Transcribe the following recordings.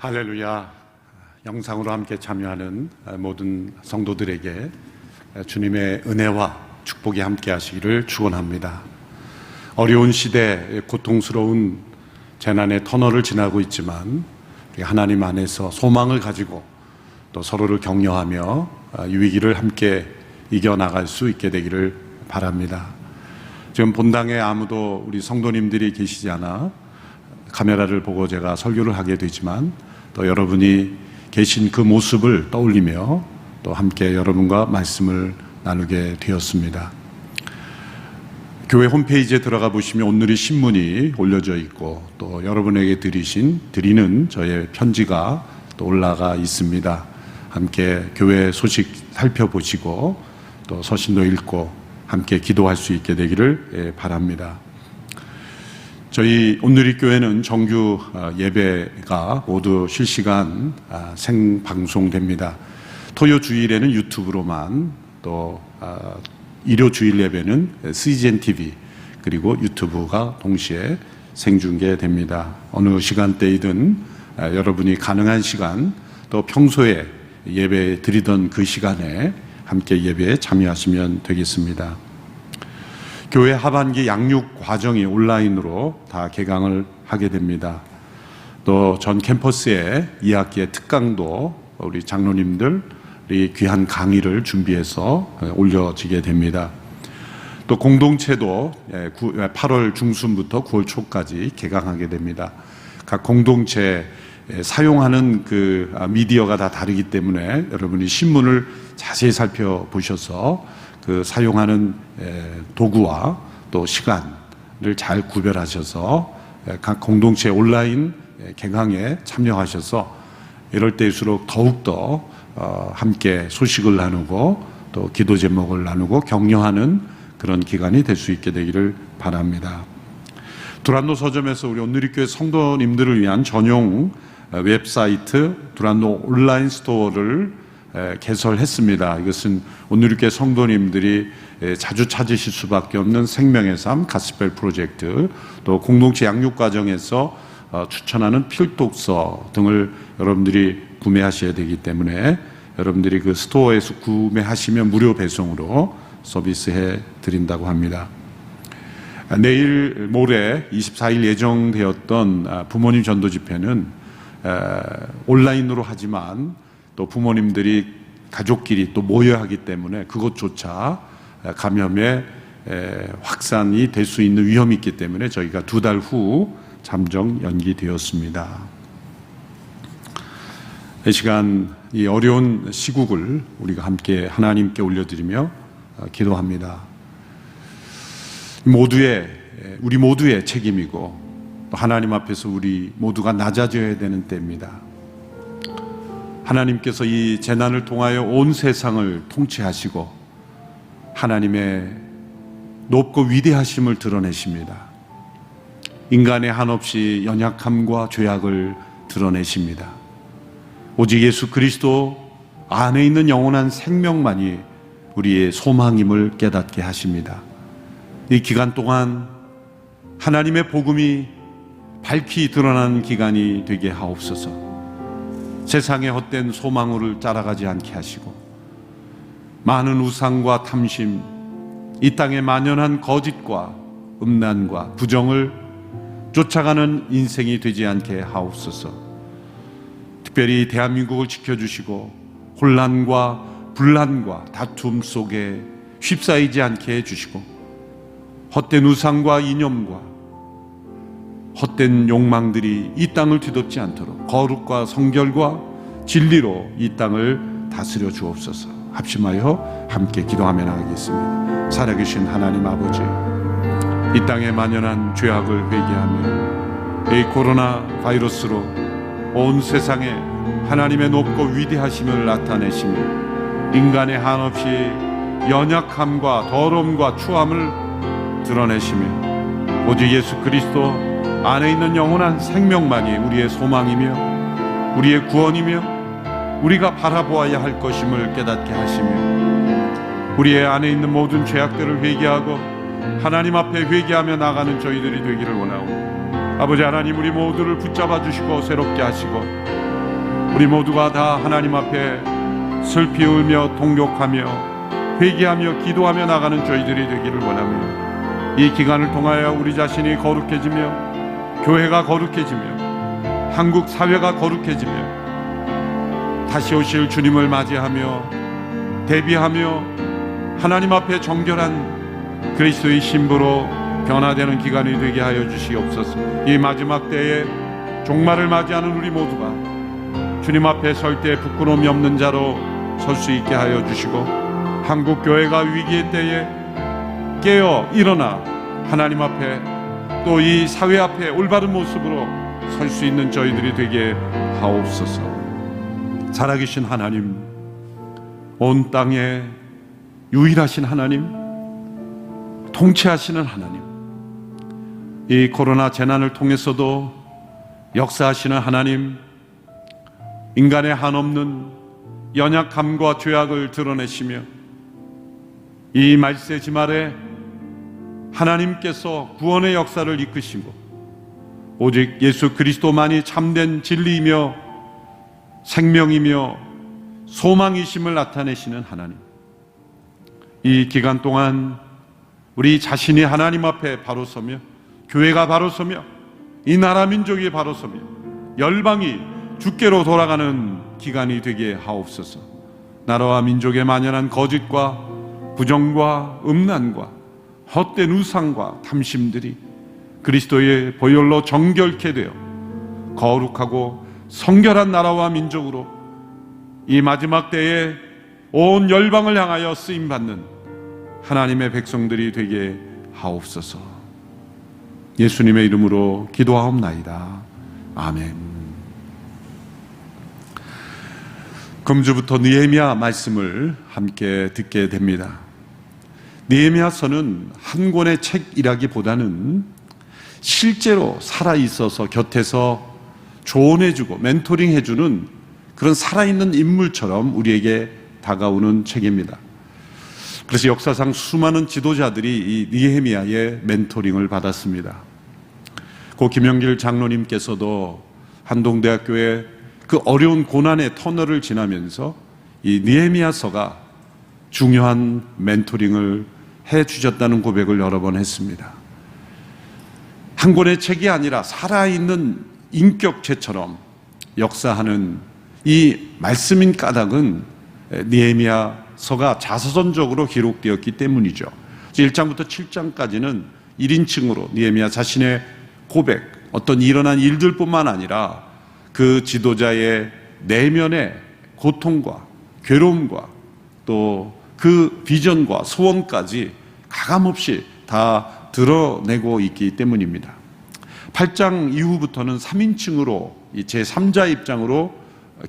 할렐루야. 영상으로 함께 참여하는 모든 성도들에게 주님의 은혜와 축복이 함께 하시기를 축원합니다. 어려운 시대, 고통스러운 재난의 터널을 지나고 있지만 하나님 안에서 소망을 가지고 또 서로를 격려하며 이 위기를 함께 이겨나갈 수 있게 되기를 바랍니다. 지금 본당에 아무도 우리 성도님들이 계시지 않아 카메라를 보고 제가 설교를 하게 되지만 또 여러분이 계신 그 모습을 떠올리며 또 함께 여러분과 말씀을 나누게 되었습니다. 교회 홈페이지에 들어가 보시면 오늘의 신문이 올려져 있고 또 여러분에게 드리는 저의 편지가 또 올라가 있습니다. 함께 교회 소식 살펴보시고 또 서신도 읽고 함께 기도할 수 있게 되기를 바랍니다. 저희 온누리 교회는 정규 예배가 모두 실시간 생방송됩니다. 토요 주일에는 유튜브로만, 또 일요 주일 예배는 CGN TV 그리고 유튜브가 동시에 생중계됩니다. 어느 시간대이든 여러분이 가능한 시간, 또 평소에 예배 드리던 그 시간에 함께 예배에 참여하시면 되겠습니다. 교회 하반기 양육 과정이 온라인으로 다 개강을 하게 됩니다. 또 전 캠퍼스에 2학기의 특강도 우리 장로님들이 귀한 강의를 준비해서 올려지게 됩니다. 또 공동체도 8월 중순부터 9월 초까지 개강하게 됩니다. 각 공동체 사용하는 그 미디어가 다 다르기 때문에 여러분이 신문을 자세히 살펴보셔서 그 사용하는 도구와 또 시간을 잘 구별하셔서 각 공동체 온라인 개강에 참여하셔서 이럴 때일수록 더욱더 함께 소식을 나누고 또 기도 제목을 나누고 격려하는 그런 기간이 될 수 있게 되기를 바랍니다. 두란노 서점에서 우리 온누리교회 성도님들을 위한 전용 웹사이트 두란노 온라인 스토어를 개설했습니다. 이것은 온누리교회 성도님들이 자주 찾으실 수밖에 없는 생명의 삶 가스펠 프로젝트, 또 공동체 양육 과정에서 추천하는 필독서 등을 여러분들이 구매하셔야 되기 때문에 여러분들이 그 스토어에서 구매하시면 무료 배송으로 서비스해 드린다고 합니다. 내일 모레 24일 예정되었던 부모님 전도 집회는 온라인으로 하지만 또 부모님들이 가족끼리 또 모여야 하기 때문에 그것조차 감염의 확산이 될 수 있는 위험이 있기 때문에 저희가 2달 후 잠정 연기되었습니다. 이 시간 이 어려운 시국을 우리가 함께 하나님께 올려드리며 기도합니다. 우리 모두의 책임이고 또 하나님 앞에서 우리 모두가 낮아져야 되는 때입니다. 하나님께서 이 재난을 통하여 온 세상을 통치하시고 하나님의 높고 위대하심을 드러내십니다. 인간의 한없이 연약함과 죄악을 드러내십니다. 오직 예수 그리스도 안에 있는 영원한 생명만이 우리의 소망임을 깨닫게 하십니다. 이 기간 동안 하나님의 복음이 밝히 드러나는 기간이 되게 하옵소서. 세상의 헛된 소망을 따라가지 않게 하시고 많은 우상과 탐심, 이 땅에 만연한 거짓과 음란과 부정을 쫓아가는 인생이 되지 않게 하옵소서. 특별히 대한민국을 지켜주시고 혼란과 분란과 다툼 속에 휩싸이지 않게 해주시고 헛된 우상과 이념과 헛된 욕망들이 이 땅을 뒤덮지 않도록 거룩과 성결과 진리로 이 땅을 다스려 주옵소서. 합심하여 함께 기도하며 나가겠습니다. 살아계신 하나님 아버지, 이 땅에 만연한 죄악을 회개하며 이 코로나 바이러스로 온 세상에 하나님의 높고 위대하심을 나타내시며 인간의 한없이 연약함과 더러움과 추함을 드러내시며 오직 예수 그리스도 안에 있는 영원한 생명만이 우리의 소망이며 우리의 구원이며 우리가 바라보아야 할 것임을 깨닫게 하시며 우리의 안에 있는 모든 죄악들을 회개하고 하나님 앞에 회개하며 나가는 저희들이 되기를 원하오니 아버지 하나님, 우리 모두를 붙잡아 주시고 새롭게 하시고 우리 모두가 다 하나님 앞에 슬피 울며 통곡하며 회개하며 기도하며 나가는 저희들이 되기를 원하며, 이 기간을 통하여 우리 자신이 거룩해지며 교회가 거룩해지며 한국 사회가 거룩해지며 다시 오실 주님을 맞이하며 대비하며 하나님 앞에 정결한 그리스도의 신부로 변화되는 기간이 되게 하여 주시옵소서. 이 마지막 때에 종말을 맞이하는 우리 모두가 주님 앞에 설 때 부끄러움이 없는 자로 설 수 있게 하여 주시고, 한국 교회가 위기의 때에 깨어 일어나 하나님 앞에 또 이 사회 앞에 올바른 모습으로 설 수 있는 저희들이 되게 하옵소서. 살아계신 하나님, 온 땅에 유일하신 하나님, 통치하시는 하나님, 이 코로나 재난을 통해서도 역사하시는 하나님, 인간의 한없는 연약함과 죄악을 드러내시며 이 말세지 말에 하나님께서 구원의 역사를 이끄시고 오직 예수 그리스도만이 참된 진리이며 생명이며 소망이심을 나타내시는 하나님, 이 기간 동안 우리 자신이 하나님 앞에 바로 서며 교회가 바로 서며 이 나라 민족이 바로 서며 열방이 주께로 돌아가는 기간이 되게 하옵소서. 나라와 민족에 만연한 거짓과 부정과 음란과 헛된 우상과 탐심들이 그리스도의 보혈로 정결케 되어 거룩하고 성결한 나라와 민족으로 이 마지막 때에 온 열방을 향하여 쓰임받는 하나님의 백성들이 되게 하옵소서. 예수님의 이름으로 기도하옵나이다. 아멘. 금주부터 느헤미야 말씀을 함께 듣게 됩니다. 느헤미야서는 한 권의 책이라기보다는 실제로 살아있어서 곁에서 조언해주고 멘토링해주는 그런 살아있는 인물처럼 우리에게 다가오는 책입니다. 그래서 역사상 수많은 지도자들이 이 느헤미야의 멘토링을 받았습니다. 고 김영길 장로님께서도 한동대학교에 그 어려운 고난의 터널을 지나면서 이 느헤미야서가 중요한 멘토링을 해주셨다는 고백을 여러 번 했습니다. 한 권의 책이 아니라 살아있는 인격체처럼 역사하는 이 말씀인 까닭은 느헤미야서가 자서전적으로 기록되었기 때문이죠. 1장부터 7장까지는 1인칭으로 느헤미야 자신의 고백, 어떤 일어난 일들뿐만 아니라 그 지도자의 내면의 고통과 괴로움과 또 그 비전과 소원까지 가감없이 다 드러내고 있기 때문입니다. 8장 이후부터는 3인칭으로 제3자 입장으로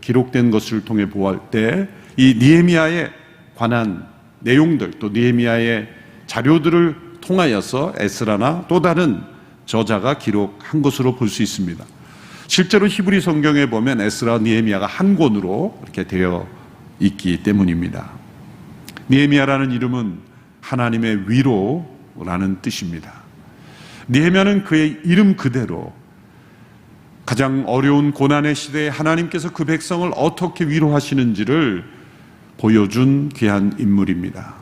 기록된 것을 통해 보할 때 이 느헤미야에 관한 내용들, 또 느헤미야의 자료들을 통하여서 에스라나 또 다른 저자가 기록한 것으로 볼 수 있습니다. 실제로 히브리 성경에 보면 에스라, 느헤미야가 한 권으로 이렇게 되어 있기 때문입니다. 느헤미야라는 이름은 하나님의 위로라는 뜻입니다. 느헤미야는 그의 이름 그대로 가장 어려운 고난의 시대에 하나님께서 그 백성을 어떻게 위로하시는지를 보여준 귀한 인물입니다.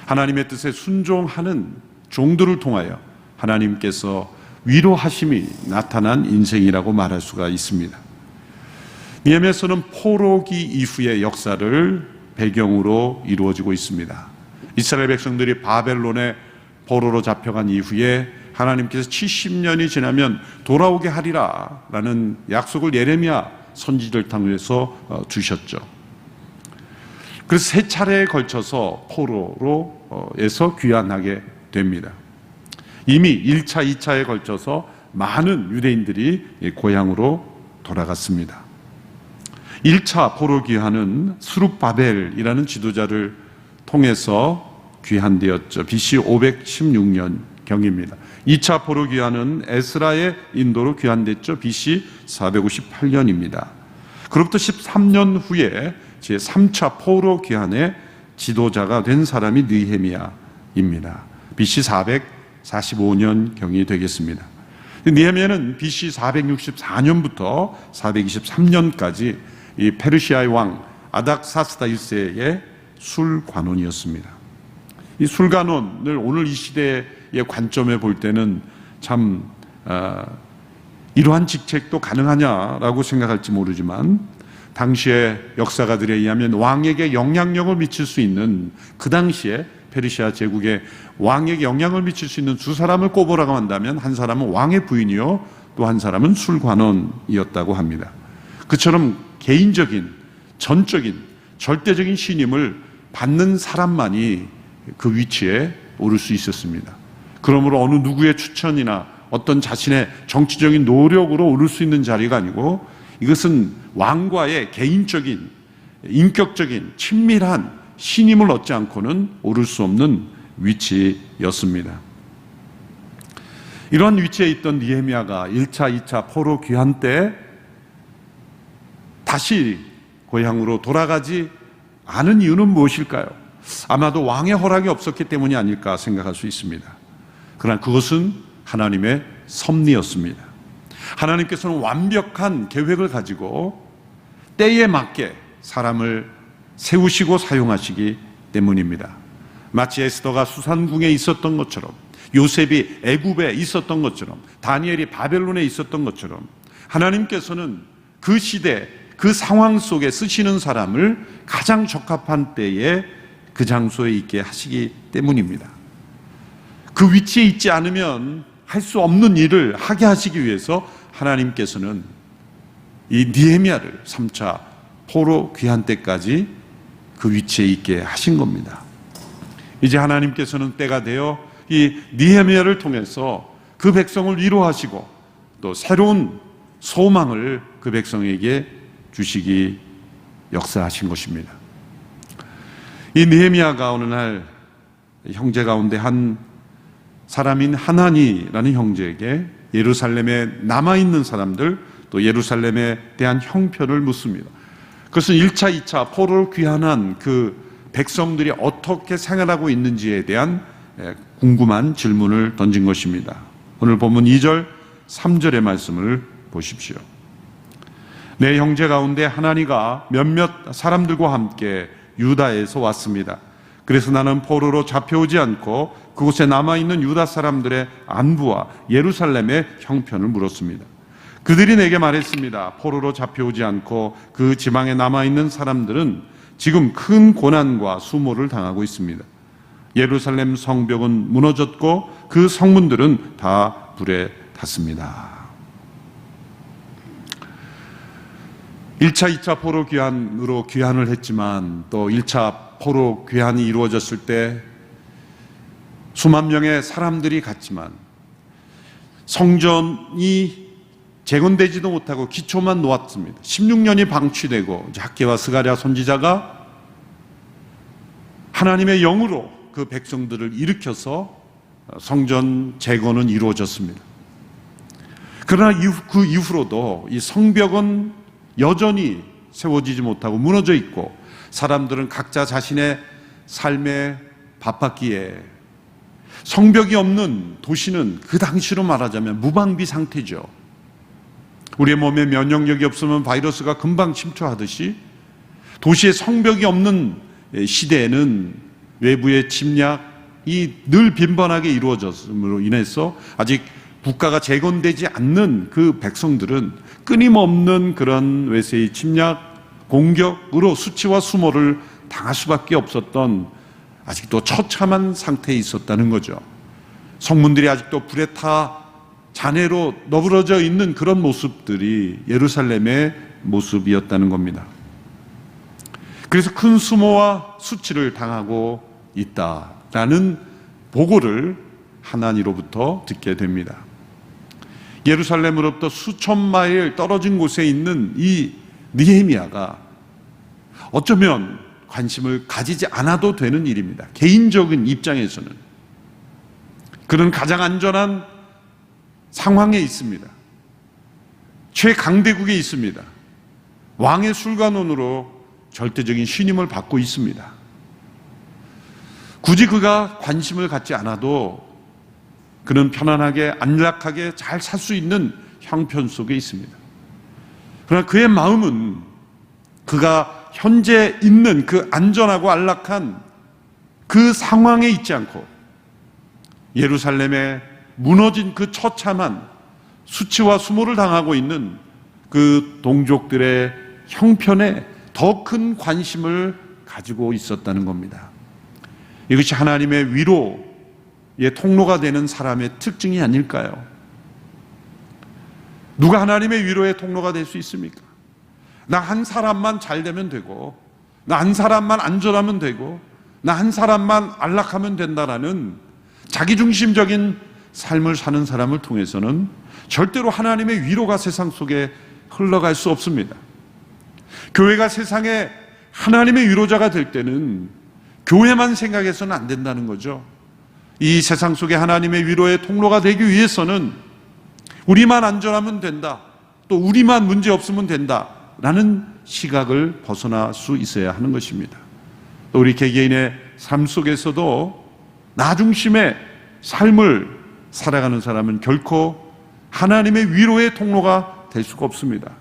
하나님의 뜻에 순종하는 종들을 통하여 하나님께서 위로하심이 나타난 인생이라고 말할 수가 있습니다. 느헤미야서는 포로기 이후의 역사를 배경으로 이루어지고 있습니다. 이스라엘 백성들이 바벨론의 포로로 잡혀간 이후에 하나님께서 70년이 지나면 돌아오게 하리라 라는 약속을 예레미야 선지자를 통해서 주셨죠. 그래서 세 차례에 걸쳐서 포로로에서 귀환하게 됩니다. 이미 1차, 2차에 걸쳐서 많은 유대인들이 고향으로 돌아갔습니다. 1차 포로 귀환은 스룹바벨이라는 지도자를 통해서 귀환되었죠. BC 516년 경입니다. 2차 포로 귀환은 에스라의 인도로 귀환됐죠. BC 458년입니다. 그로부터 13년 후에 제3차 포로 귀환의 지도자가 된 사람이 느헤미야입니다. BC 445년 경이 되겠습니다. 느헤미야는 BC 464년부터 423년까지 이 페르시아의 왕 아닥사스다 1세의 술관원이었습니다. 이 술관원을 오늘 이 시대의 관점에 볼 때는 참 이러한 직책도 가능하냐라고 생각할지 모르지만, 당시의 역사가들에 의하면 왕에게 영향력을 미칠 수 있는, 그 당시에 페르시아 제국에 왕에게 영향을 미칠 수 있는 두 사람을 꼽으라고 한다면, 한 사람은 왕의 부인이요, 또 한 사람은 술관원이었다고 합니다. 그처럼 개인적인, 전적인, 절대적인 신임을 받는 사람만이 그 위치에 오를 수 있었습니다. 그러므로 어느 누구의 추천이나 어떤 자신의 정치적인 노력으로 오를 수 있는 자리가 아니고, 이것은 왕과의 개인적인, 인격적인, 친밀한 신임을 얻지 않고는 오를 수 없는 위치였습니다. 이러한 위치에 있던 느헤미야가 1차, 2차 포로 귀환 때 다시 고향으로 돌아가지 않은 이유는 무엇일까요? 아마도 왕의 허락이 없었기 때문이 아닐까 생각할 수 있습니다. 그러나 그것은 하나님의 섭리였습니다. 하나님께서는 완벽한 계획을 가지고 때에 맞게 사람을 세우시고 사용하시기 때문입니다. 마치 에스더가 수산궁에 있었던 것처럼, 요셉이 애굽에 있었던 것처럼, 다니엘이 바벨론에 있었던 것처럼, 하나님께서는 그 시대, 그 상황 속에 쓰시는 사람을 가장 적합한 때에 그 장소에 있게 하시기 때문입니다. 그 위치에 있지 않으면 할 수 없는 일을 하게 하시기 위해서 하나님께서는 이 느헤미야를 3차 포로 귀환 때까지 그 위치에 있게 하신 겁니다. 이제 하나님께서는 때가 되어 이 느헤미야를 통해서 그 백성을 위로하시고 또 새로운 소망을 그 백성에게 주시기 역사하신 것입니다. 이 느헤미야가 어느 날 형제 가운데 한 사람인 하나니라는 형제에게 예루살렘에 남아있는 사람들, 또 예루살렘에 대한 형편을 묻습니다. 그것은 1차, 2차 포로를 귀환한 그 백성들이 어떻게 생활하고 있는지에 대한 궁금한 질문을 던진 것입니다. 오늘 본문 2절, 3절의 말씀을 보십시오. 내 형제 가운데 하나니가 몇몇 사람들과 함께 유다에서 왔습니다. 그래서 나는 포로로 잡혀오지 않고 그곳에 남아있는 유다 사람들의 안부와 예루살렘의 형편을 물었습니다. 그들이 내게 말했습니다. 포로로 잡혀오지 않고 그 지방에 남아있는 사람들은 지금 큰 고난과 수모를 당하고 있습니다. 예루살렘 성벽은 무너졌고 그 성문들은 다 불에 탔습니다. 1차, 2차 포로 귀환으로 귀환을 했지만, 또 1차 포로 귀환이 이루어졌을 때 수만 명의 사람들이 갔지만 성전이 재건되지도 못하고 기초만 놓았습니다. 16년이 방치되고 학개와 스가랴 선지자가 하나님의 영으로 그 백성들을 일으켜서 성전 재건은 이루어졌습니다. 그러나 그 이후로도 이 성벽은 여전히 세워지지 못하고 무너져 있고, 사람들은 각자 자신의 삶에 바빴기에 성벽이 없는 도시는 그 당시로 말하자면 무방비 상태죠. 우리의 몸에 면역력이 없으면 바이러스가 금방 침투하듯이 도시에 성벽이 없는 시대에는 외부의 침략이 늘 빈번하게 이루어졌음으로 인해서 아직 국가가 재건되지 않는 그 백성들은 끊임없는 그런 외세의 침략, 공격으로 수치와 수모를 당할 수밖에 없었던, 아직도 처참한 상태에 있었다는 거죠. 성문들이 아직도 불에 타 잔해로 너부러져 있는 그런 모습들이 예루살렘의 모습이었다는 겁니다. 그래서 큰 수모와 수치를 당하고 있다라는 보고를 하나니로부터 듣게 됩니다. 예루살렘으로부터 수천 마일 떨어진 곳에 있는 이 느헤미야가 어쩌면 관심을 가지지 않아도 되는 일입니다. 개인적인 입장에서는 그는 가장 안전한 상황에 있습니다. 최강대국에 있습니다. 왕의 술관원으로 절대적인 신임을 받고 있습니다. 굳이 그가 관심을 갖지 않아도 그는 편안하게 안락하게 잘 살 수 있는 형편 속에 있습니다. 그러나 그의 마음은 그가 현재 있는 그 안전하고 안락한 그 상황에 있지 않고 예루살렘에 무너진 그 처참한 수치와 수모를 당하고 있는 그 동족들의 형편에 더 큰 관심을 가지고 있었다는 겁니다. 이것이 하나님의 위로의 통로가 되는 사람의 특징이 아닐까요? 누가 하나님의 위로의 통로가 될 수 있습니까? 나 한 사람만 잘 되면 되고, 나 한 사람만 안전하면 되고, 나 한 사람만 안락하면 된다라는 자기중심적인 삶을 사는 사람을 통해서는 절대로 하나님의 위로가 세상 속에 흘러갈 수 없습니다. 교회가 세상에 하나님의 위로자가 될 때는 교회만 생각해서는 안 된다는 거죠. 이 세상 속에 하나님의 위로의 통로가 되기 위해서는 우리만 안전하면 된다, 또 우리만 문제 없으면 된다라는 시각을 벗어날 수 있어야 하는 것입니다. 또 우리 개개인의 삶 속에서도 나 중심의 삶을 살아가는 사람은 결코 하나님의 위로의 통로가 될 수가 없습니다.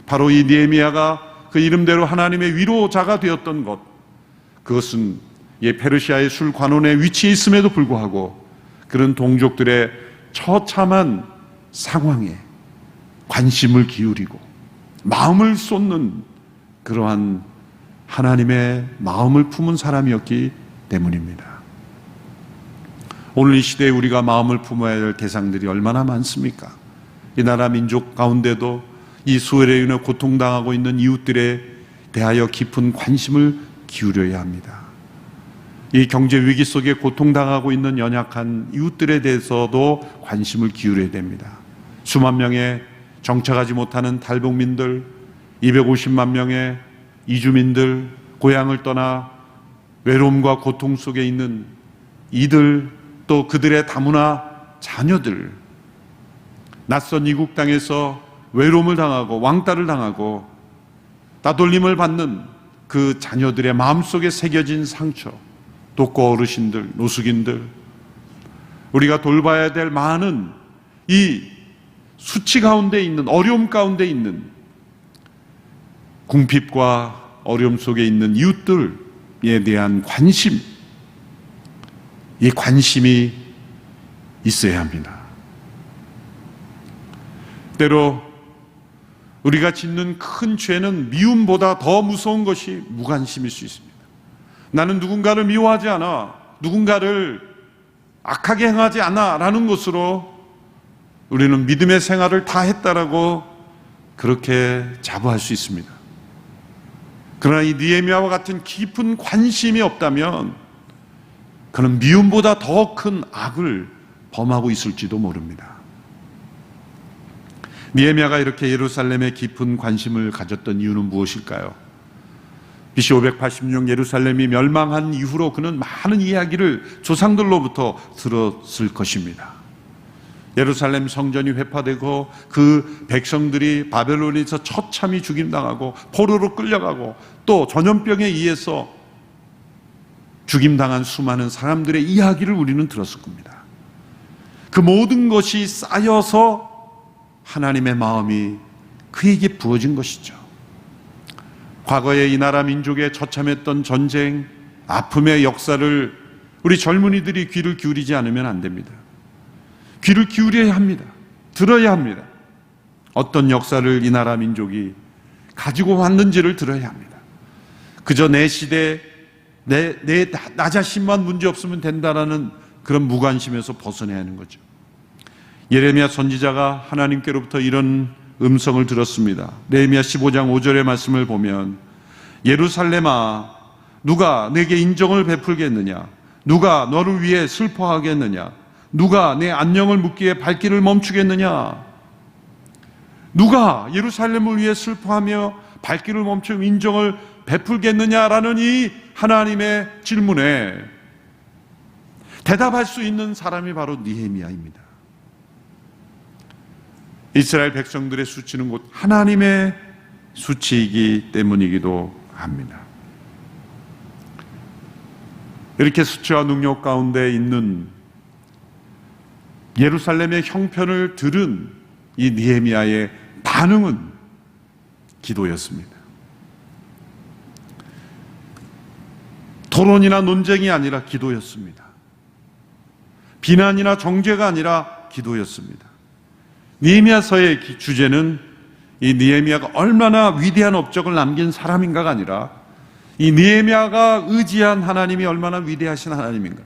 바로 이 느헤미야가 그 이름대로 하나님의 위로자가 되었던 것, 그것은 페르시아의 술 관원에 위치해 있음에도 불구하고 그런 동족들의 처참한 상황에 관심을 기울이고 마음을 쏟는 그러한 하나님의 마음을 품은 사람이었기 때문입니다. 오늘 이 시대에 우리가 마음을 품어야 할 대상들이 얼마나 많습니까? 이 나라 민족 가운데도 이 수월에 인해 고통당하고 있는 이웃들에 대하여 깊은 관심을 기울여야 합니다. 이 경제 위기 속에 고통당하고 있는 연약한 이웃들에 대해서도 관심을 기울여야 됩니다. 수만 명의 정착하지 못하는 탈북민들, 250만 명의 이주민들, 고향을 떠나 외로움과 고통 속에 있는 이들, 또 그들의 다문화 자녀들, 낯선 이국 땅에서 외로움을 당하고 왕따를 당하고 따돌림을 받는 그 자녀들의 마음속에 새겨진 상처, 독거 어르신들, 노숙인들, 우리가 돌봐야 될 많은 이 수치 가운데 있는, 어려움 가운데 있는, 궁핍과 어려움 속에 있는 이웃들에 대한 관심, 이 관심이 있어야 합니다. 때로 우리가 짓는 큰 죄는 미움보다 더 무서운 것이 무관심일 수 있습니다. 나는 누군가를 미워하지 않아, 누군가를 악하게 행하지 않아 라는 것으로 우리는 믿음의 생활을 다 했다라고 그렇게 자부할 수 있습니다. 그러나 이 느헤미야와 같은 깊은 관심이 없다면 그는 미움보다 더 큰 악을 범하고 있을지도 모릅니다. 느헤미야가 이렇게 예루살렘에 깊은 관심을 가졌던 이유는 무엇일까요? BC 586 예루살렘이 멸망한 이후로 그는 많은 이야기를 조상들로부터 들었을 것입니다. 예루살렘 성전이 회파되고 그 백성들이 바벨론에서 처참히 죽임당하고 포로로 끌려가고 또 전염병에 의해서 죽임당한 수많은 사람들의 이야기를 우리는 들었을 겁니다. 그 모든 것이 쌓여서 하나님의 마음이 그에게 부어진 것이죠. 과거에 이 나라 민족의 처참했던 전쟁, 아픔의 역사를 우리 젊은이들이 귀를 기울이지 않으면 안 됩니다. 귀를 기울여야 합니다. 들어야 합니다. 어떤 역사를 이 나라 민족이 가지고 왔는지를 들어야 합니다. 그저 내 시대, 나 자신만 문제 없으면 된다라는 그런 무관심에서 벗어나야 하는 거죠. 예레미야 선지자가 하나님께로부터 이런 음성을 들었습니다. 느헤미야 15장 5절의 말씀을 보면 예루살렘아, 누가 내게 인정을 베풀겠느냐? 누가 너를 위해 슬퍼하겠느냐? 누가 내 안녕을 묻기에 발길을 멈추겠느냐? 누가 예루살렘을 위해 슬퍼하며 발길을 멈추고 인정을 베풀겠느냐라는 이 하나님의 질문에 대답할 수 있는 사람이 바로 느헤미야입니다. 이스라엘 백성들의 수치는 곧 하나님의 수치이기 때문이기도 합니다. 이렇게 수치와 능력 가운데 있는 예루살렘의 형편을 들은 이 느헤미야의 반응은 기도였습니다. 토론이나 논쟁이 아니라 기도였습니다. 비난이나 정죄가 아니라 기도였습니다. 느헤미야서의 주제는 이 느헤미야가 얼마나 위대한 업적을 남긴 사람인가가 아니라 이 느헤미야가 의지한 하나님이 얼마나 위대하신 하나님인가,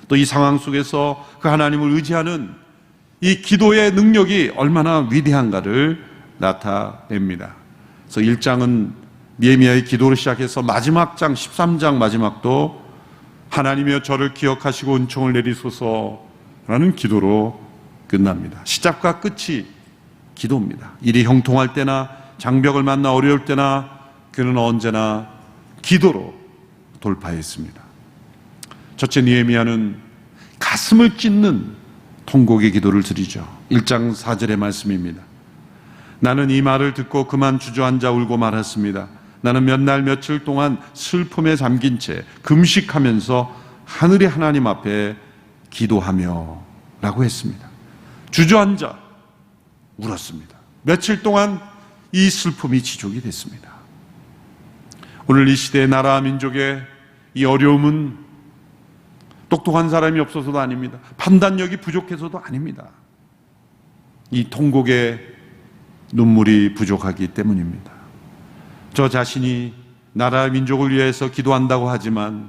또 이 상황 속에서 그 하나님을 의지하는 이 기도의 능력이 얼마나 위대한가를 나타냅니다. 그래서 1장은 느헤미야의 기도로 시작해서 마지막 장 13장 마지막도 하나님이여 저를 기억하시고 은총을 내리소서라는 기도로 끝납니다. 시작과 끝이 기도입니다. 일이 형통할 때나 장벽을 만나 어려울 때나 그는 언제나 기도로 돌파했습니다. 첫째, 느헤미야는 가슴을 찢는 통곡의 기도를 드리죠. 1장 4절의 말씀입니다. 나는 이 말을 듣고 그만 주저앉아 울고 말았습니다. 나는 몇 날 며칠 동안 슬픔에 잠긴 채 금식하면서 하늘의 하나님 앞에 기도하며 라고 했습니다. 주저앉아 울었습니다. 며칠 동안 이 슬픔이 지속이 됐습니다. 오늘 이 시대의 나라와 민족의 이 어려움은 똑똑한 사람이 없어서도 아닙니다. 판단력이 부족해서도 아닙니다. 이 통곡의 눈물이 부족하기 때문입니다. 저 자신이 나라 민족을 위해서 기도한다고 하지만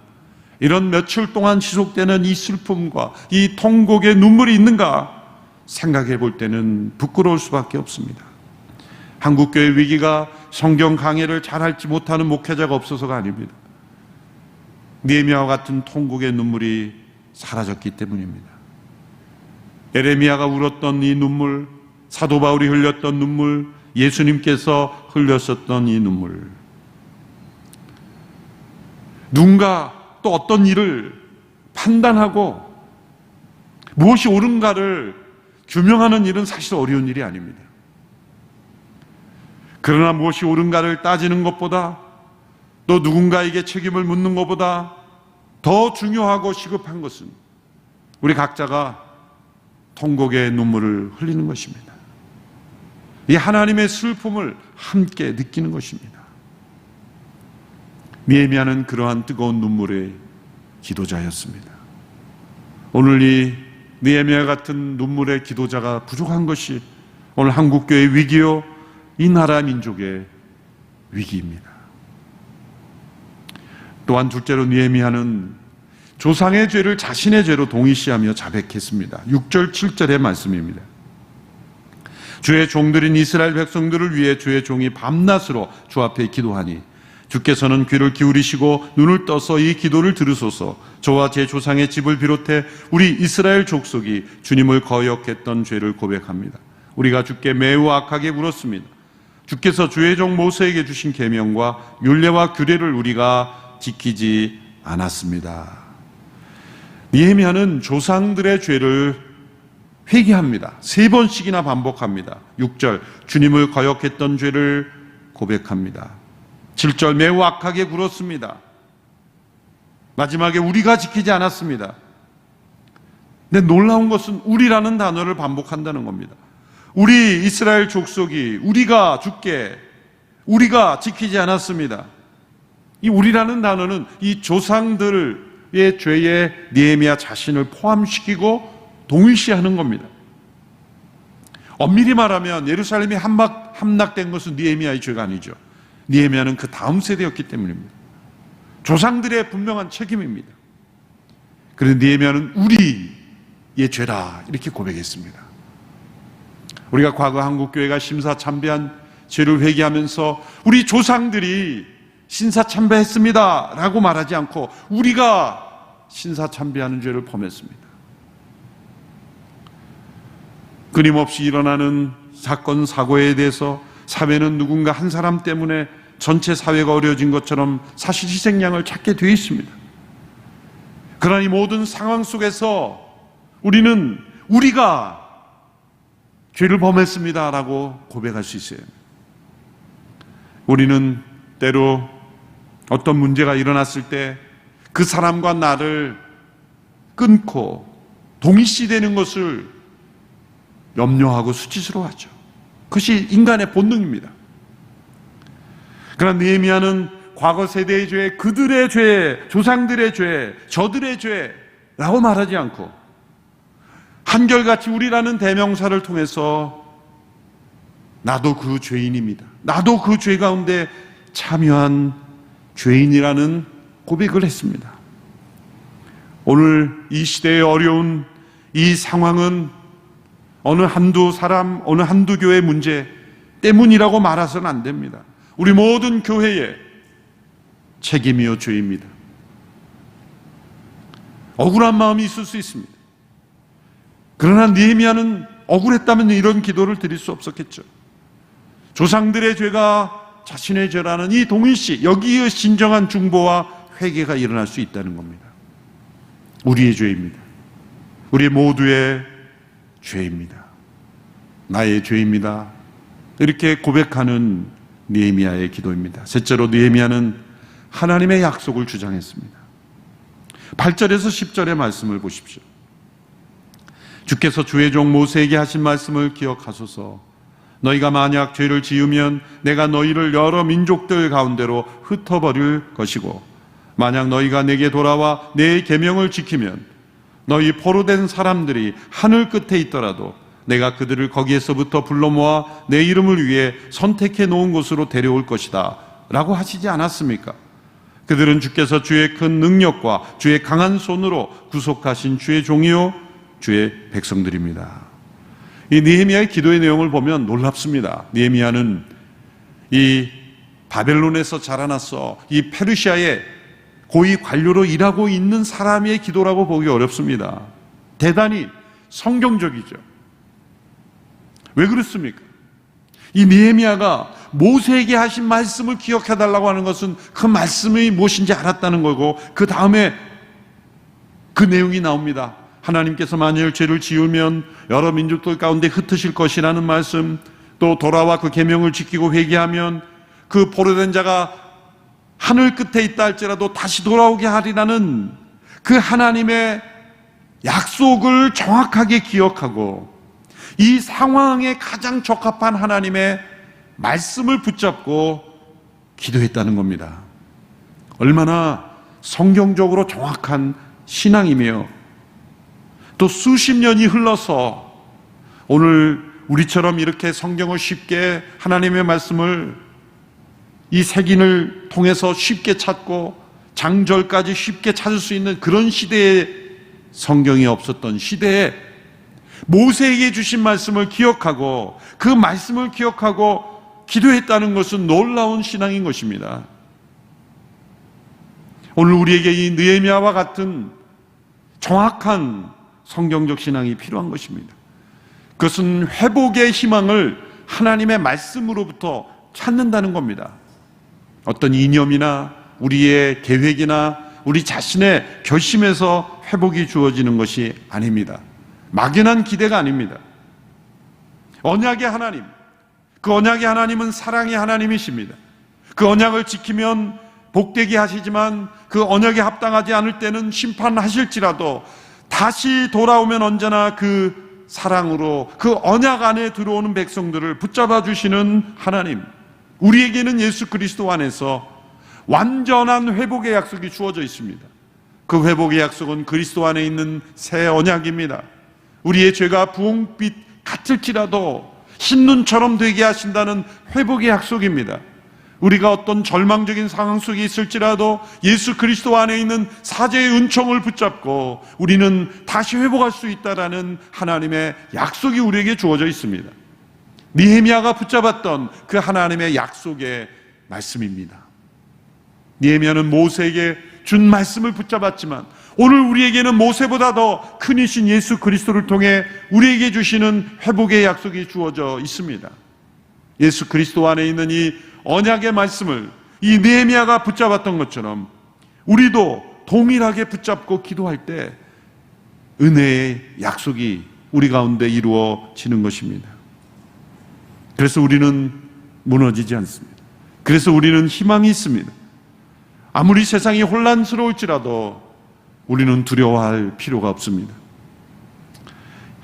이런 며칠 동안 지속되는 이 슬픔과 이 통곡의 눈물이 있는가 생각해 볼 때는 부끄러울 수밖에 없습니다. 한국교회 위기가 성경 강해를 잘할지 못하는 목회자가 없어서가 아닙니다. 느헤미야와 같은 통곡의 눈물이 사라졌기 때문입니다. 예레미야가 울었던 이 눈물, 사도 바울이 흘렸던 눈물, 예수님께서 흘렸었던 이 눈물, 누군가 또 어떤 일을 판단하고 무엇이 옳은가를 규명하는 일은 사실 어려운 일이 아닙니다. 그러나 무엇이 옳은가를 따지는 것보다, 또 누군가에게 책임을 묻는 것보다 더 중요하고 시급한 것은 우리 각자가 통곡의 눈물을 흘리는 것입니다. 이 하나님의 슬픔을 함께 느끼는 것입니다. 느헤미야는 그러한 뜨거운 눈물의 기도자였습니다. 오늘 이 느헤미야 같은 눈물의 기도자가 부족한 것이 오늘 한국교회의 위기요, 이 나라 민족의 위기입니다. 또한 둘째로 느헤미야는 조상의 죄를 자신의 죄로 동일시하며 자백했습니다. 6절 7절의 말씀입니다. 주의 종들인 이스라엘 백성들을 위해 주의 종이 밤낮으로 주 앞에 기도하니 주께서는 귀를 기울이시고 눈을 떠서 이 기도를 들으소서. 저와 제 조상의 집을 비롯해 우리 이스라엘 족속이 주님을 거역했던 죄를 고백합니다. 우리가 주께 매우 악하게 굴었습니다. 주께서 주의 종 모세에게 주신 계명과 율례와 규례를 우리가 지키지 않았습니다. 느헤미야는 조상들의 죄를 회개합니다. 3번씩이나 반복합니다. 6절 주님을 거역했던 죄를 고백합니다. 7절 매우 악하게 굴었습니다. 마지막에 우리가 지키지 않았습니다. 근데 놀라운 것은 우리라는 단어를 반복한다는 겁니다. 우리 이스라엘 족속이 우리가 지키지 않았습니다. 이 우리라는 단어는 이 조상들의 죄에 느헤미야 자신을 포함시키고 동일시하는 겁니다. 엄밀히 말하면 예루살렘이 함락된 것은 느헤미야의 죄가 아니죠. 느헤미야는 그 다음 세대였기 때문입니다. 조상들의 분명한 책임입니다. 그런데 느헤미야는 우리의 죄다 이렇게 고백했습니다. 우리가 과거 한국교회가 심사참배한 죄를 회개하면서 우리 조상들이 신사참배했습니다 라고 말하지 않고 우리가 신사참배하는 죄를 범했습니다. 끊임없이 일어나는 사건 사고에 대해서 사회는 누군가 한 사람 때문에 전체 사회가 어려워진 것처럼 사실 희생양을 찾게 되어 있습니다. 그러나 이 모든 상황 속에서 우리가 죄를 범했습니다라고 고백할 수 있어요. 우리는 때로 어떤 문제가 일어났을 때 그 사람과 나를 끊고 동일시되는 것을 염려하고 수치스러워하죠. 그것이 인간의 본능입니다. 그러나 느헤미야는 과거 세대의 죄, 그들의 죄, 조상들의 죄, 저들의 죄라고 말하지 않고 한결같이 우리라는 대명사를 통해서 나도 그 죄인입니다, 나도 그 죄 가운데 참여한 죄인이라는 고백을 했습니다. 오늘 이 시대의 어려운 이 상황은 어느 한두 사람, 어느 한두 교회 문제 때문이라고 말해서는 안 됩니다. 우리 모든 교회의 책임이요 죄입니다. 억울한 마음이 있을 수 있습니다. 그러나 느헤미야는 억울했다면 이런 기도를 드릴 수 없었겠죠. 조상들의 죄가 자신의 죄라는 이 동일시, 여기에 진정한 중보와 회개가 일어날 수 있다는 겁니다. 우리의 죄입니다. 우리 모두의 죄입니다. 나의 죄입니다. 이렇게 고백하는 느헤미야의 기도입니다. 셋째로 느헤미야는 하나님의 약속을 주장했습니다. 8절에서 10절의 말씀을 보십시오. 주께서 주의 종 모세에게 하신 말씀을 기억하소서. 너희가 만약 죄를 지으면 내가 너희를 여러 민족들 가운데로 흩어버릴 것이고, 만약 너희가 내게 돌아와 내 계명을 지키면 너희 포로된 사람들이 하늘 끝에 있더라도 내가 그들을 거기에서부터 불러 모아 내 이름을 위해 선택해 놓은 곳으로 데려올 것이다 라고 하시지 않았습니까? 그들은 주께서 주의 큰 능력과 주의 강한 손으로 구속하신 주의 종이요 주의 백성들입니다. 이 느헤미야의 기도의 내용을 보면 놀랍습니다. 느헤미야는 이 바벨론에서 자라났어 이 페르시아의 고위 관료로 일하고 있는 사람의 기도라고 보기 어렵습니다. 대단히 성경적이죠. 왜 그렇습니까? 이 느헤미야가 모세에게 하신 말씀을 기억해달라고 하는 것은 그 말씀이 무엇인지 알았다는 거고, 그 다음에 그 내용이 나옵니다. 하나님께서 만일 죄를 지으면 여러 민족들 가운데 흩으실 것이라는 말씀, 또 돌아와 그 계명을 지키고 회개하면 그 포로된 자가 하늘 끝에 있다 할지라도 다시 돌아오게 하리라는 그 하나님의 약속을 정확하게 기억하고 이 상황에 가장 적합한 하나님의 말씀을 붙잡고 기도했다는 겁니다. 얼마나 성경적으로 정확한 신앙이며, 또 수십 년이 흘러서 오늘 우리처럼 이렇게 성경을 쉽게, 하나님의 말씀을 이 색인을 통해서 쉽게 찾고 장절까지 쉽게 찾을 수 있는 그런 시대에, 성경이 없었던 시대에 모세에게 주신 말씀을 기억하고 그 말씀을 기억하고 기도했다는 것은 놀라운 신앙인 것입니다. 오늘 우리에게 이 느헤미야와 같은 정확한 성경적 신앙이 필요한 것입니다. 그것은 회복의 희망을 하나님의 말씀으로부터 찾는다는 겁니다. 어떤 이념이나 우리의 계획이나 우리 자신의 결심에서 회복이 주어지는 것이 아닙니다. 막연한 기대가 아닙니다. 언약의 하나님, 그 언약의 하나님은 사랑의 하나님이십니다. 그 언약을 지키면 복되게 하시지만 그 언약에 합당하지 않을 때는 심판하실지라도 다시 돌아오면 언제나 그 사랑으로 그 언약 안에 들어오는 백성들을 붙잡아 주시는 하나님, 우리에게는 예수 그리스도 안에서 완전한 회복의 약속이 주어져 있습니다. 그 회복의 약속은 그리스도 안에 있는 새 언약입니다. 우리의 죄가 부홍빛 같을지라도 흰눈처럼 되게 하신다는 회복의 약속입니다. 우리가 어떤 절망적인 상황 속에 있을지라도 예수 그리스도 안에 있는 사죄의 은총을 붙잡고 우리는 다시 회복할 수 있다라는 하나님의 약속이 우리에게 주어져 있습니다. 느헤미야가 붙잡았던 그 하나님의 약속의 말씀입니다. 느헤미야는 모세에게 준 말씀을 붙잡았지만 오늘 우리에게는 모세보다 더 큰 이신 예수 그리스도를 통해 우리에게 주시는 회복의 약속이 주어져 있습니다. 예수 그리스도 안에 있는 이 언약의 말씀을 이 느헤미야가 붙잡았던 것처럼 우리도 동일하게 붙잡고 기도할 때 은혜의 약속이 우리 가운데 이루어지는 것입니다. 그래서 우리는 무너지지 않습니다. 그래서 우리는 희망이 있습니다. 아무리 세상이 혼란스러울지라도 우리는 두려워할 필요가 없습니다.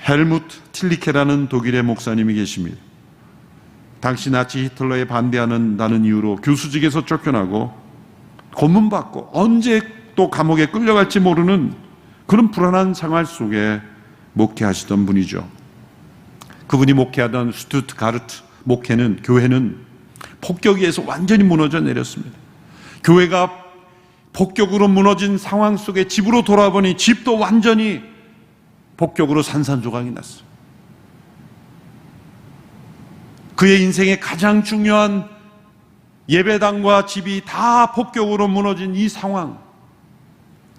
헬무트 틸리케라는 독일의 목사님이 계십니다. 당시 나치 히틀러에 반대한다는 이유로 교수직에서 쫓겨나고 고문받고 언제 또 감옥에 끌려갈지 모르는 그런 불안한 생활 속에 목회하시던 분이죠. 그분이 목회하던 슈투트가르트 교회는 폭격에 의해서 완전히 무너져 내렸습니다. 교회가 폭격으로 무너진 상황 속에 집으로 돌아보니 집도 완전히 폭격으로 산산조각이 났어요. 그의 인생의 가장 중요한 예배당과 집이 다 폭격으로 무너진 이 상황,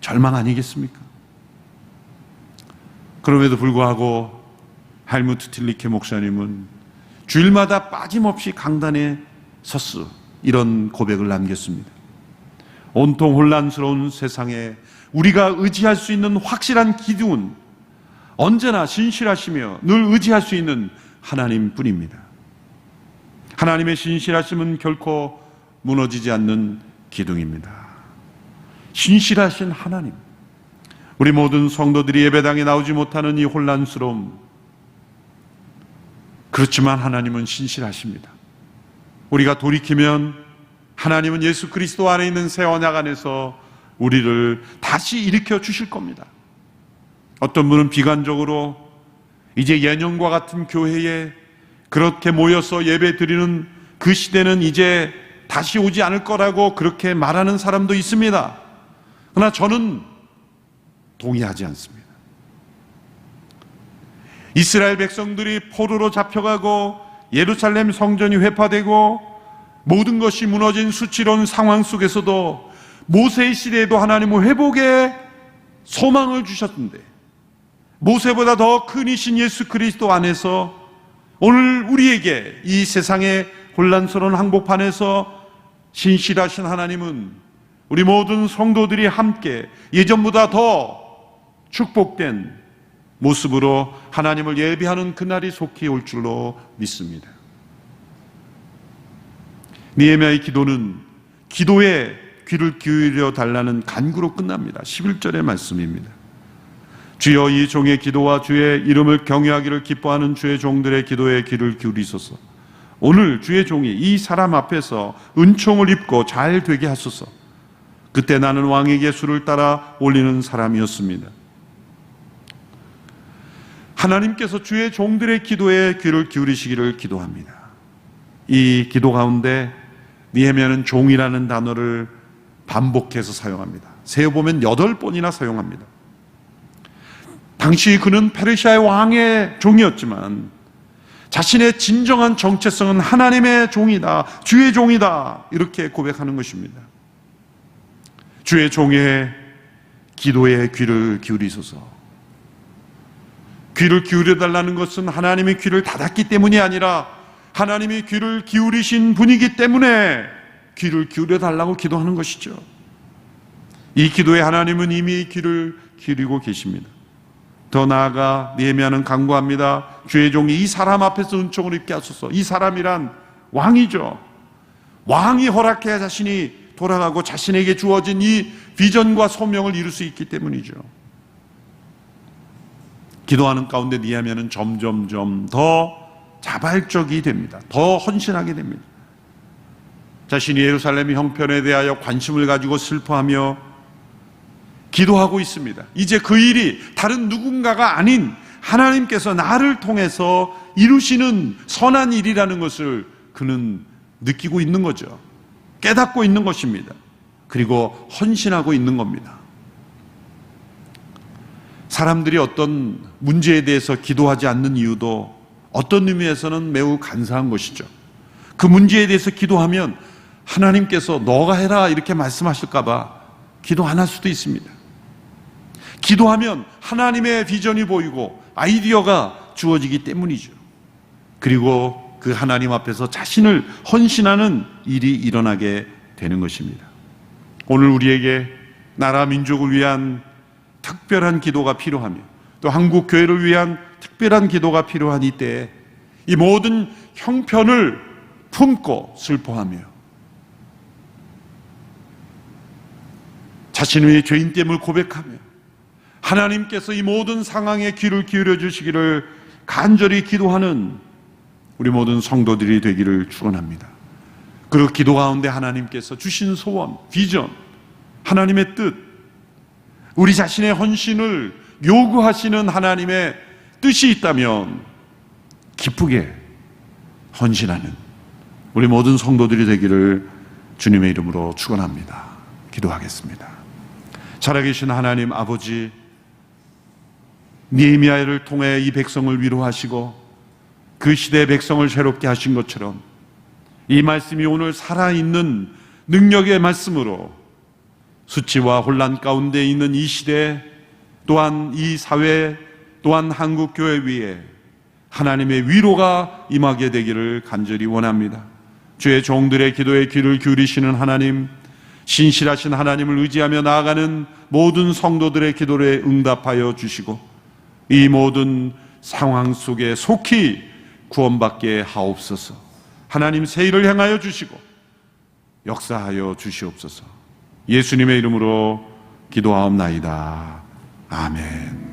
절망 아니겠습니까? 그럼에도 불구하고 헬무트 틸리케 목사님은 주일마다 빠짐없이 강단에 섰어 이런 고백을 남겼습니다. 온통 혼란스러운 세상에 우리가 의지할 수 있는 확실한 기둥은 언제나 신실하시며 늘 의지할 수 있는 하나님뿐입니다. 하나님의 신실하심은 결코 무너지지 않는 기둥입니다. 신실하신 하나님, 우리 모든 성도들이 예배당에 나오지 못하는 이 혼란스러움, 그렇지만 하나님은 신실하십니다. 우리가 돌이키면 하나님은 예수 그리스도 안에 있는 새 언약 안에서 우리를 다시 일으켜 주실 겁니다. 어떤 분은 비관적으로 이제 예년과 같은 교회에 그렇게 모여서 예배 드리는 그 시대는 이제 다시 오지 않을 거라고 그렇게 말하는 사람도 있습니다. 그러나 저는 동의하지 않습니다. 이스라엘 백성들이 포로로 잡혀가고 예루살렘 성전이 회파되고 모든 것이 무너진 수치로운 상황 속에서도 모세의 시대에도 하나님은 회복의 소망을 주셨는데, 모세보다 더 큰 이신 예수 그리스도 안에서 오늘 우리에게 이 세상의 혼란스러운 한복판에서 신실하신 하나님은 우리 모든 성도들이 함께 예전보다 더 축복된 모습으로 하나님을 예배하는 그날이 속히 올 줄로 믿습니다. 느헤미야의 기도는 기도에 귀를 기울여 달라는 간구로 끝납니다. 11절의 말씀입니다. 주여, 이 종의 기도와 주의 이름을 경외하기를 기뻐하는 주의 종들의 기도에 귀를 기울이소서. 오늘 주의 종이 이 사람 앞에서 은총을 입고 잘 되게 하소서. 그때 나는 왕에게 술을 따라 올리는 사람이었습니다. 하나님께서 주의 종들의 기도에 귀를 기울이시기를 기도합니다. 이 기도 가운데 느헤미야는 종이라는 단어를 반복해서 사용합니다. 세어보면 8번이나 사용합니다. 당시 그는 페르시아의 왕의 종이었지만 자신의 진정한 정체성은 하나님의 종이다, 주의 종이다, 이렇게 고백하는 것입니다. 주의 종의 기도에 귀를 기울이소서. 귀를 기울여달라는 것은 하나님의 귀를 닫았기 때문이 아니라 하나님이 귀를 기울이신 분이기 때문에 귀를 기울여달라고 기도하는 것이죠. 이 기도에 하나님은 이미 귀를 기울이고 계십니다. 더 나아가 느헤미야는 간구합니다. 주의 종이 이 사람 앞에서 은총을 입게 하소서. 이 사람이란 왕이죠. 왕이 허락해야 자신이 돌아가고 자신에게 주어진 이 비전과 소명을 이룰 수 있기 때문이죠. 기도하는 가운데 느헤미야는 점점점 더 자발적이 됩니다. 더 헌신하게 됩니다. 자신이 예루살렘 형편에 대하여 관심을 가지고 슬퍼하며 기도하고 있습니다. 이제 그 일이 다른 누군가가 아닌 하나님께서 나를 통해서 이루시는 선한 일이라는 것을 그는 느끼고 있는 거죠. 깨닫고 있는 것입니다. 그리고 헌신하고 있는 겁니다. 사람들이 어떤 문제에 대해서 기도하지 않는 이유도 어떤 의미에서는 매우 간사한 것이죠. 그 문제에 대해서 기도하면 하나님께서 너가 해라 이렇게 말씀하실까 봐 기도 안 할 수도 있습니다. 기도하면 하나님의 비전이 보이고 아이디어가 주어지기 때문이죠. 그리고 그 하나님 앞에서 자신을 헌신하는 일이 일어나게 되는 것입니다. 오늘 우리에게 나라 민족을 위한 특별한 기도가 필요하며 또 한국 교회를 위한 특별한 기도가 필요한 이때에 이 모든 형편을 품고 슬퍼하며 자신의 죄인됨을 고백하며 하나님께서 이 모든 상황에 귀를 기울여 주시기를 간절히 기도하는 우리 모든 성도들이 되기를 축원합니다. 그 기도 가운데 하나님께서 주신 소원, 비전, 하나님의 뜻, 우리 자신의 헌신을 요구하시는 하나님의 뜻이 있다면 기쁘게 헌신하는 우리 모든 성도들이 되기를 주님의 이름으로 축원합니다. 기도하겠습니다. 살아계신 하나님 아버지, 느헤미야를 통해 이 백성을 위로하시고 그 시대의 백성을 새롭게 하신 것처럼 이 말씀이 오늘 살아있는 능력의 말씀으로 수치와 혼란 가운데 있는 이 시대, 또한 이 사회, 또한 한국 교회 위에 하나님의 위로가 임하게 되기를 간절히 원합니다. 주의 종들의 기도에 귀를 기울이시는 하나님, 신실하신 하나님을 의지하며 나아가는 모든 성도들의 기도에 응답하여 주시고 이 모든 상황 속에 속히 구원받게 하옵소서. 하나님 새 일을 행하여 주시고 역사하여 주시옵소서. 예수님의 이름으로 기도하옵나이다. 아멘.